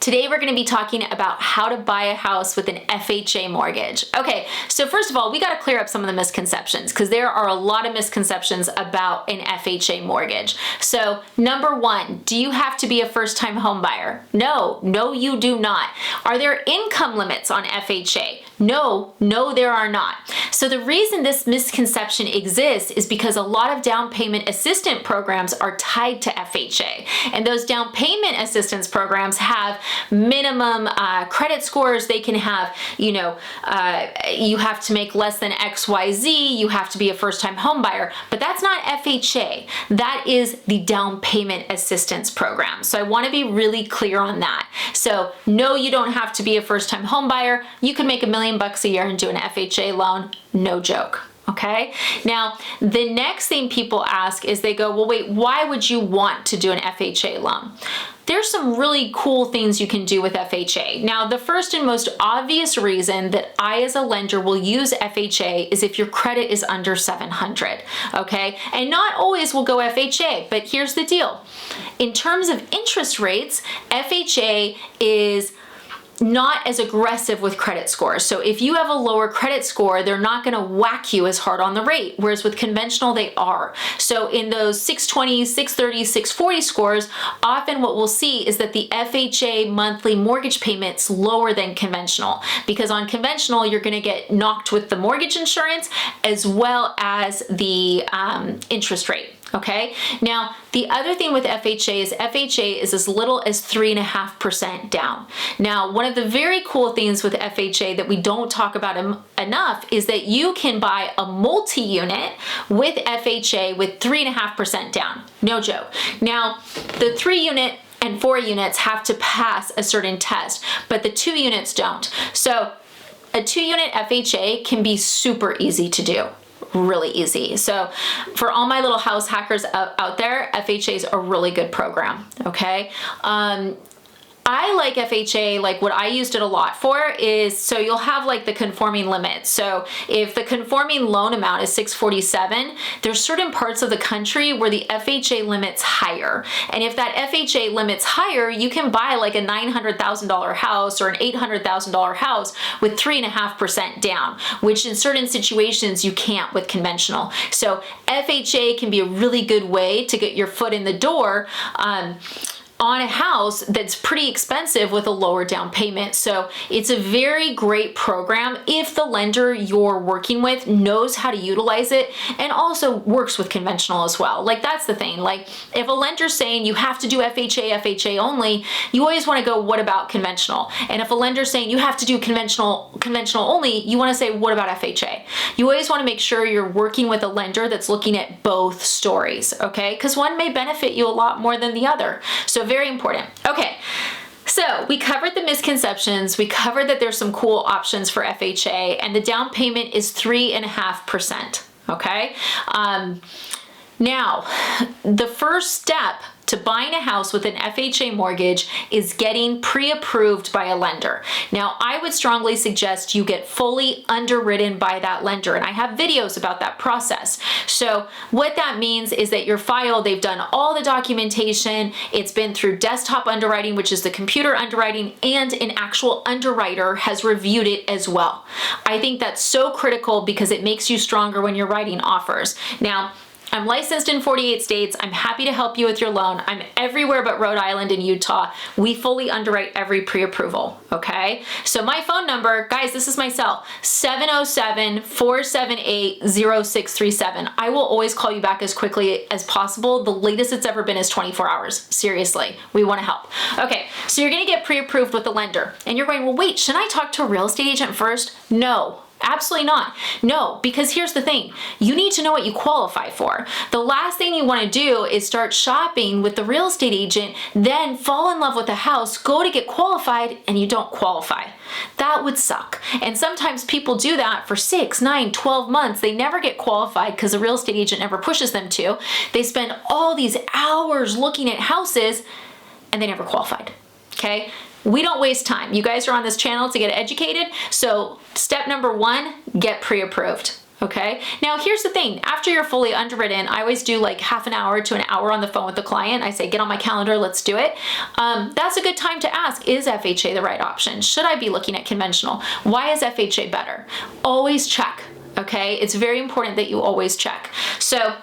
Today we're going to be talking about how to buy a house with an FHA mortgage. Okay, so first of all, we got to clear up some of the misconceptions because there are a lot of misconceptions about an FHA mortgage. So number one, do you have to be a first-time home buyer? No, you do not. Are there income limits on FHA? No, there are not. So the reason this misconception exists is because a lot of down payment assistance programs are tied to FHA. And those down payment assistance programs have minimum credit scores. They can have, you have to make less than XYZ, you have to be a first-time home buyer, but that's not FHA. That is the down payment assistance program. So I want to be really clear on that. So no, you don't have to be a first-time home buyer. You can make $1 million a year and do an FHA loan, no joke. Okay. Now, the next thing people ask is they go, well, wait, why would you want to do an FHA loan? There's some really cool things you can do with FHA. Now, the first and most obvious reason that I as a lender will use FHA is if your credit is under 700, okay? And not always will go FHA, but here's the deal. In terms of interest rates, FHA is not as aggressive with credit scores. So if you have a lower credit score, they're not going to whack you as hard on the rate, whereas with conventional, they are. So in those 620, 630, 640 scores, often what we'll see is that the FHA monthly mortgage payment's lower than conventional, because on conventional, you're going to get knocked with the mortgage insurance as well as the interest rate. Okay. Now, the other thing with FHA is as little as 3.5% down. Now, one of the very cool things with FHA that we don't talk about enough is that you can buy a multi-unit with FHA with 3.5% down. No joke. Now, the 3-unit and 4 units have to pass a certain test, but the 2 units don't. So a 2-unit FHA can be super easy to do. Really easy. So for all my little house hackers out there, FHA is a really good program. Okay. I like FHA, like what I used it a lot for is, so you'll have like the conforming limit. So if the conforming loan amount is 647, there's certain parts of the country where the FHA limit's higher. And if that FHA limit's higher, you can buy like a $900,000 house or an $800,000 house with 3.5% down, which in certain situations you can't with conventional. So FHA can be a really good way to get your foot in the door on a house that's pretty expensive with a lower down payment. So it's a very great program if the lender you're working with knows how to utilize it and also works with conventional as well. Like that's the thing. Like if a lender's saying you have to do FHA only, you always want to go, what about conventional? And if a lender's saying you have to do conventional only, you want to say, what about FHA? You always want to make sure you're working with a lender that's looking at both stories, okay? Because one may benefit you a lot more than the other. So very important. Okay. So we covered the misconceptions. We covered that there's some cool options for FHA and the down payment is 3.5%. Okay. Now the first step to buying a house with an FHA mortgage is getting pre-approved by a lender. Now, I would strongly suggest you get fully underwritten by that lender, and I have videos about that process. So what that means is that your file, they've done all the documentation, it's been through desktop underwriting, which is the computer underwriting, and an actual underwriter has reviewed it as well. I think that's so critical because it makes you stronger when you're writing offers. Now, I'm licensed in 48 states. I'm happy to help you with your loan. I'm everywhere but Rhode Island and Utah. We fully underwrite every pre-approval, okay? So my phone number, guys, this is my cell, 707-478-0637. I will always call you back as quickly as possible. The latest it's ever been is 24 hours. Seriously, we wanna help. Okay, so you're gonna get pre-approved with the lender. And you're going, well, wait, shouldn't I talk to a real estate agent first? No. Absolutely not. No, because here's the thing. You need to know what you qualify for. The last thing you want to do is start shopping with the real estate agent, then fall in love with a house, go to get qualified, and you don't qualify. That would suck. And sometimes people do that for 6, 9, 12 months. They never get qualified because the real estate agent never pushes them to. They spend all these hours looking at houses and they never qualified. Okay? We don't waste time. You guys are on this channel to get educated. So step number 1, get pre-approved. Okay. Now here's the thing. After you're fully underwritten, I always do like half an hour to an hour on the phone with the client. I say, get on my calendar, let's do it. That's a good time to ask, is FHA the right option? Should I be looking at conventional? Why is FHA better? Always check. Okay. It's very important that you always check. So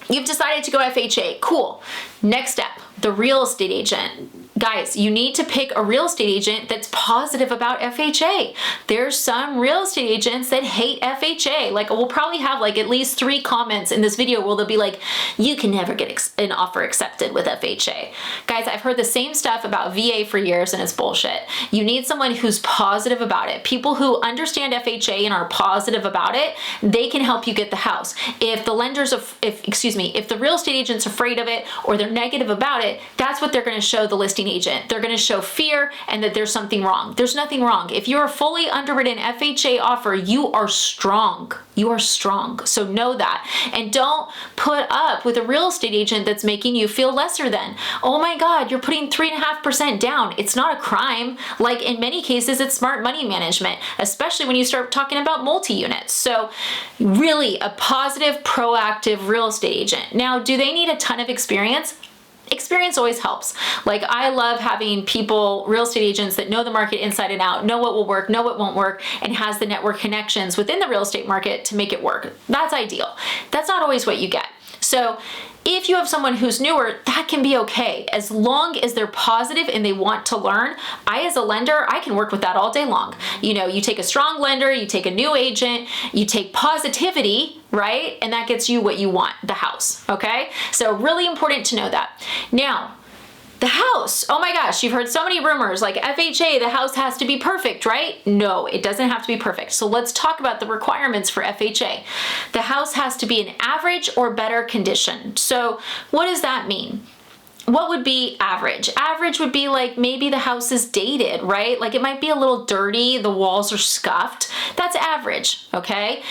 you've decided to go FHA. Cool. Next step, the real estate agent. Guys, you need to pick a real estate agent that's positive about FHA. There's some real estate agents that hate FHA. Like, we'll probably have like at least 3 comments in this video where they'll be like, you can never get an offer accepted with FHA. Guys, I've heard the same stuff about VA for years and it's bullshit. You need someone who's positive about it. People who understand FHA and are positive about it, they can help you get the house. If the lenders, if the real estate agent's afraid of it or they're negative about it, that's what they're going to show the listing agent. They're going to show fear and that there's something wrong. There's nothing wrong. If you're a fully underwritten FHA offer, you are strong. You are strong. So know that. And don't put up with a real estate agent that's making you feel lesser than. Oh my God, you're putting 3.5% down. It's not a crime. Like, in many cases, it's smart money management, especially when you start talking about multi-units. So really a positive, proactive real estate agent. Now, do they need a ton of experience? Experience always helps. Like, I love having people, real estate agents that know the market inside and out, know what will work, know what won't work, and has the network connections within the real estate market to make it work. That's ideal. That's not always what you get. So if you have someone who's newer, that can be okay. As long as they're positive and they want to learn, I, as a lender, I can work with that all day long. You know, you take a strong lender, you take a new agent, you take positivity, right? And that gets you what you want, the house, okay? So really important to know that. Now, the house, oh my gosh, you've heard so many rumors like FHA, the house has to be perfect, right? No, it doesn't have to be perfect. So let's talk about the requirements for FHA. The house has to be in average or better condition. So what does that mean? What would be average? Average would be like maybe the house is dated, right? Like, it might be a little dirty, the walls are scuffed. That's average, okay?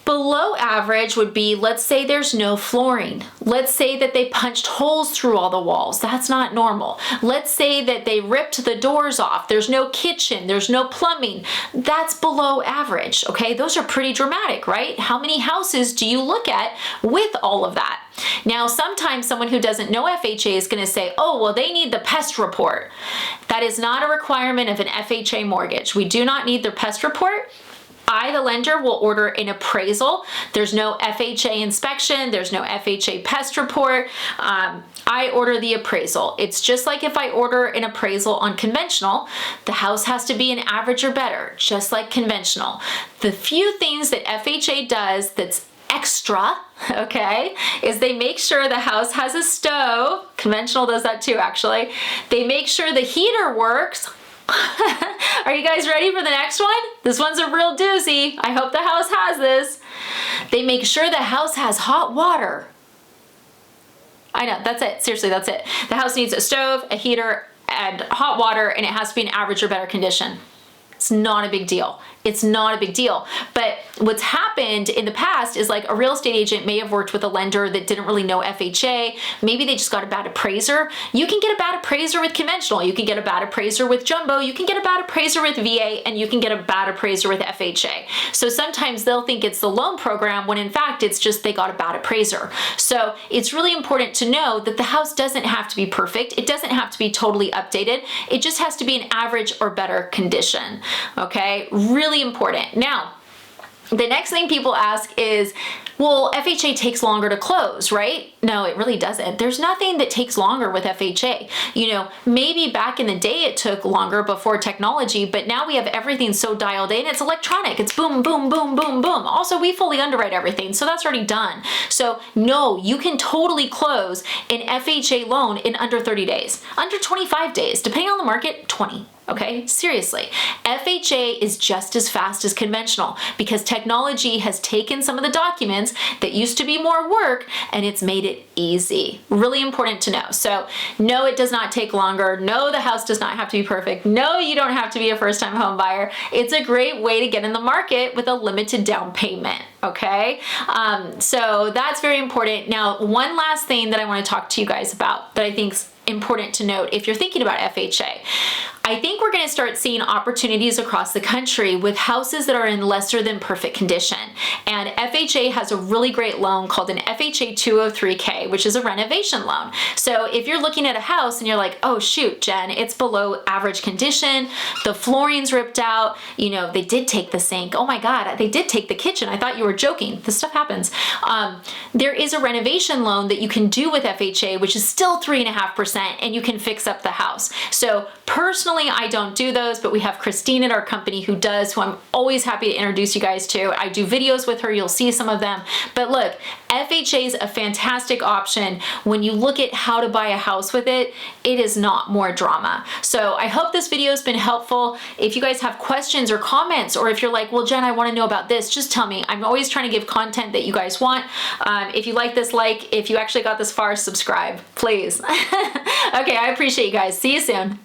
Below average would be, let's say there's no flooring. Let's say that they punched holes through all the walls. That's not normal. Let's say that they ripped the doors off. There's no kitchen. There's no plumbing. That's below average, okay? Those are pretty dramatic, right? How many houses do you look at with all of that? Now, sometimes someone who doesn't know FHA is going to say, oh, well, they need the pest report. That is not a requirement of an FHA mortgage. We do not need their pest report. I, the lender, will order an appraisal. There's no FHA inspection. There's no FHA pest report. I order the appraisal. It's just like if I order an appraisal on conventional, the house has to be an average or better, just like conventional. The few things that FHA does that's extra, okay, is they make sure the house has a stove. Conventional does that too, actually. They make sure the heater works. Are you guys ready for the next one? This one's a real doozy. I hope the house has this. They make sure the house has hot water. I know, that's it. Seriously, that's it. The house needs a stove, a heater, and hot water, and it has to be in average or better condition. It's not a big deal. It's not a big deal. But what's happened in the past is, like, a real estate agent may have worked with a lender that didn't really know FHA. Maybe they just got a bad appraiser. You can get a bad appraiser with conventional. You can get a bad appraiser with jumbo. You can get a bad appraiser with VA, and you can get a bad appraiser with FHA. So sometimes they'll think it's the loan program when in fact it's just they got a bad appraiser. So it's really important to know that the house doesn't have to be perfect. It doesn't have to be totally updated. It just has to be in average or better condition. Okay, really important. Now, the next thing people ask is, well, FHA takes longer to close, right? No, it really doesn't. There's nothing that takes longer with FHA. You know, maybe back in the day it took longer before technology, but now we have everything so dialed in. It's electronic. It's boom, boom, boom, boom, boom. Also, we fully underwrite everything, so that's already done. So no, you can totally close an FHA loan in under 30 days, under 25 days, depending on the market, 20. Okay, seriously. FHA is just as fast as conventional because technology has taken some of the documents that used to be more work and it's made it easy. Really important to know. So no, it does not take longer. No, the house does not have to be perfect. No, you don't have to be a first-time home buyer. It's a great way to get in the market with a limited down payment. Okay, so that's very important. Now, one last thing that I want to talk to you guys about that I think is important to note if you're thinking about FHA. I think we're going to start seeing opportunities across the country with houses that are in lesser than perfect condition. And FHA has a really great loan called an FHA 203K, which is a renovation loan. So if you're looking at a house and you're like, oh shoot, Jen, it's below average condition, the flooring's ripped out, you know, they did take the sink, oh my God, they did take the kitchen, I thought you were joking, this stuff happens. There is a renovation loan that you can do with FHA, which is still 3.5%, and you can fix up the house. So personally, I don't do those, but we have Christine at our company who does, who I'm always happy to introduce you guys to. I do videos with her, you'll see some of them. But look, FHA is a fantastic option. When you look at how to buy a house with it, it is not more drama. So I hope this video has been helpful. If you guys have questions or comments, or if you're like, well, Jen, I want to know about this, just tell me. I'm always trying to give content that you guys want. If you like this, if you actually got this far, subscribe, please. Okay, I appreciate you guys. See you soon.